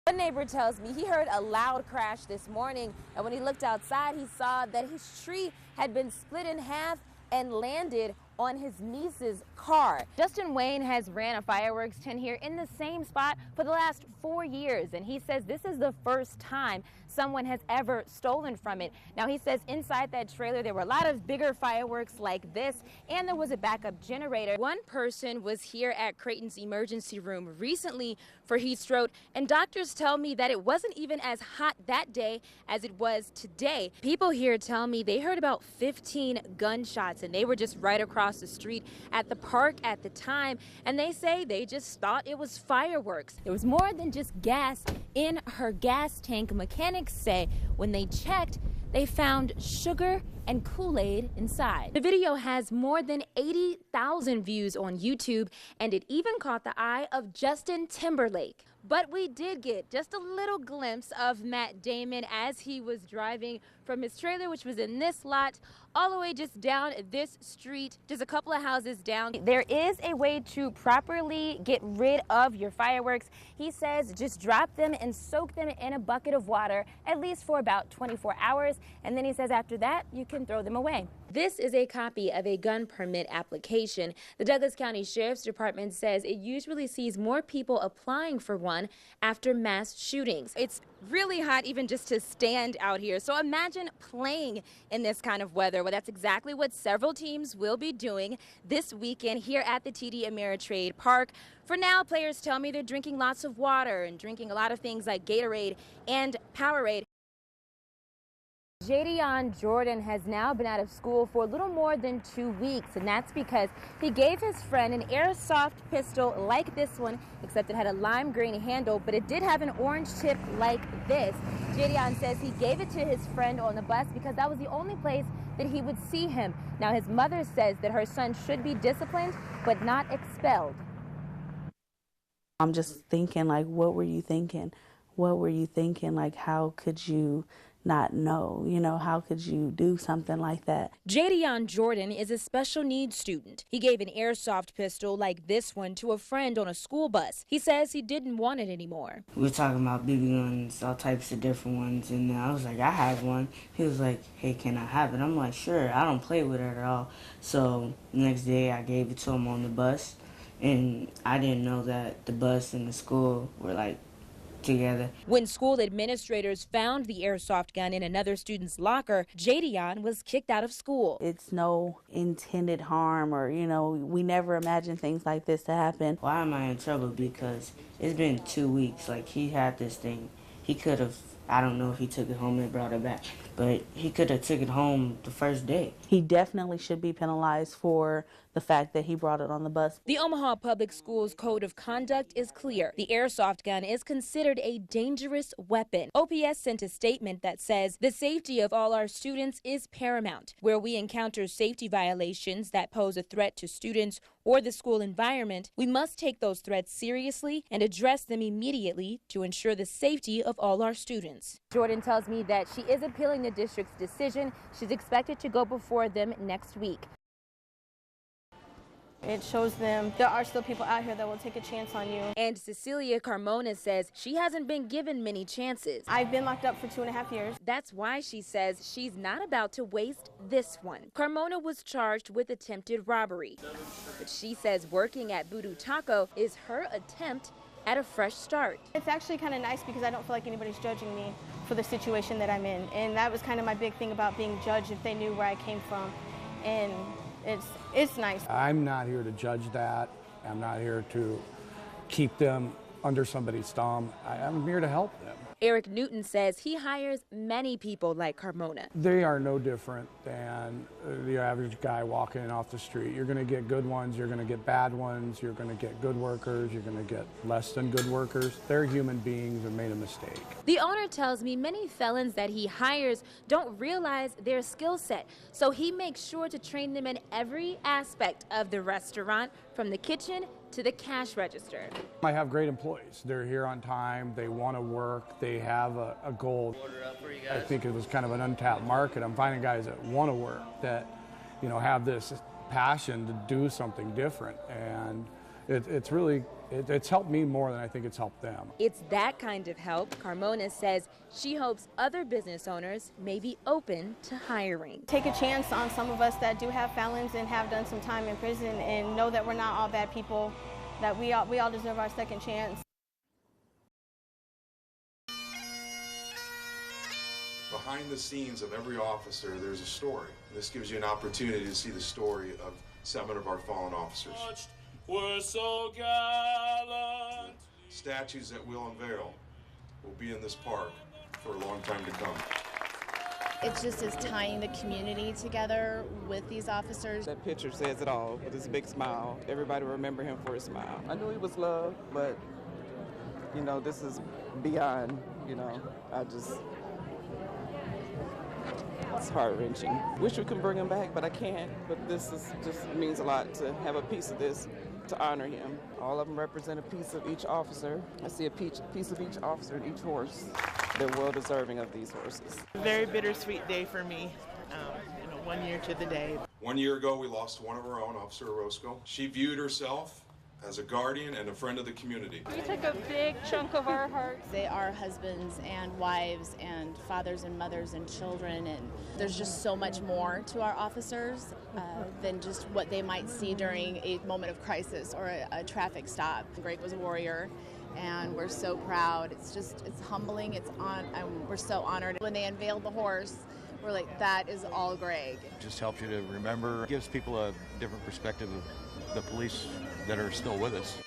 One neighbor tells me he heard a loud crash this morning, and when he looked outside, he saw that his tree had been split in half and landed on his niece's car. Justin Wayne has ran a fireworks tent here in the same spot for the last 4 years, and he says this is the first time someone has ever stolen from it. Now, he says inside that trailer there were a lot of bigger fireworks like this, and there was a backup generator. One person was here at Creighton's emergency room recently for heat stroke, and doctors tell me that it wasn't even as hot that day as it was today. People here tell me they heard about 15 gunshots, and they were just right across the street at the park at the time, and they say they just thought it was fireworks. There was more than just gas in her gas tank. Mechanics say when they checked, they found sugar and Kool-Aid inside. The video has more than 80,000 views on YouTube, and it even caught the eye of Justin Timberlake. But we did get just a little glimpse of Matt Damon as he was driving from his trailer, which was in this lot, all the way just down this street, just a couple of houses down. There is a way to properly get rid of your fireworks. He says just drop them and soak them in a bucket of water, at least for about 24 hours. And then he says after that, you can throw them away. This is a copy of a gun permit application. The Douglas County Sheriff's Department says it usually sees more people applying for one after mass shootings. It's really hot even just to stand out here. So imagine playing in this kind of weather. Well, that's exactly what several teams will be doing this weekend here at the TD Ameritrade Park. For now, players tell me they're drinking lots of water and drinking a lot of things like Gatorade and Powerade. Jadion Jordan has now been out of school for a little more than 2 weeks, and that's because he gave his friend an airsoft pistol like this one, except it had a lime green handle, but it did have an orange tip like this. Jadion says he gave it to his friend on the bus because that was the only place that he would see him. Now, his mother says that her son should be disciplined, but not expelled. I'm just thinking, like, what were you thinking? What were you thinking? Like, how could you not know? You know, how could you do something like that? Jadion Jordan is a special needs student. He gave an airsoft pistol like this one to a friend on a school bus. He says he didn't want it anymore. We were talking about BB guns, all types of different ones, and I was like, I have one. He was like, hey, can I have it? I'm like, sure. I don't play with it at all. So the next day I gave it to him on the bus, and I didn't know that the bus and the school were like together. When school administrators found the airsoft gun in another student's locker, Jadion was kicked out of school. It's no intended harm, or, you know, we never imagined things like this to happen. Why am I in trouble? Because it's been 2 weeks. Like, he had this thing. He could have, I don't know if he took it home and brought it back, but he could have took it home the first day. He definitely should be penalized for the fact that he brought it on the bus. The Omaha Public Schools Code of Conduct is clear. The airsoft gun is considered a dangerous weapon. OPS sent a statement that says the safety of all our students is paramount. Where we encounter safety violations that pose a threat to students or the school environment, we must take those threats seriously and address them immediately to ensure the safety of all our students. Jordan tells me that she is appealing the district's decision. She's expected to go before them next week. It shows them there are still people out here that will take a chance on you. And Cecilia Carmona says she hasn't been given many chances. I've been locked up for 2.5 years. That's why she says she's not about to waste this one. Carmona was charged with attempted robbery, but she says working at Voodoo Taco is her attempt at a fresh start. It's actually kind of nice because I don't feel like anybody's judging me for the situation that I'm in. And that was kind of my big thing about being judged, if they knew where I came from. And it's nice. I'm not here to judge that. I'm not here to keep them under somebody's thumb. I'm here to help them. Eric Newton says he hires many people like Carmona. They are no different than the average guy walking in off the street. You're going to get good ones, you're going to get bad ones, you're going to get good workers, you're going to get less than good workers. They're human beings and made a mistake. The owner tells me many felons that he hires don't realize their skill set, so he makes sure to train them in every aspect of the restaurant, from the kitchen to the cash register. I have great employees. They're here on time, they want to work, they have a goal. I think it was kind of an untapped market. I'm finding guys that want to work, that, you know, have this passion to do something different. And, It's really, it's helped me more than I think it's helped them. It's that kind of help Carmona says she hopes other business owners may be open to hiring. Take a chance on some of us that do have felons and have done some time in prison, and know that we're not all bad people, that we all deserve our second chance. Behind the scenes of every officer, there's a story. This gives you an opportunity to see the story of 7 of our fallen officers. We're so gallant. Statues that we'll unveil will be in this park for a long time to come. It just is tying the community together with these officers. That picture says it all, with his big smile. Everybody remember him for his smile. I knew he was loved, but, you know, this is beyond, you know, it's heart-wrenching. Wish we could bring him back, but I can't. But this is just means a lot to have a piece of this, to honor him. All of them represent a piece of each officer. I see a piece of each officer and each horse. They're well deserving of these horses. A very bittersweet day for me. 1 year to the day. 1 year ago, we lost one of our own, Officer Orozco. She viewed herself as a guardian and a friend of the community. You took a big chunk of our hearts. They are husbands and wives and fathers and mothers and children, and there's just so much more to our officers than just what they might see during a moment of crisis or a traffic stop. Greg was a warrior, and we're so proud. It's humbling. We're so honored. When they unveiled the horse, we're like, that is all Greg. It just helps you to remember, gives people a different perspective of the police that are still with us.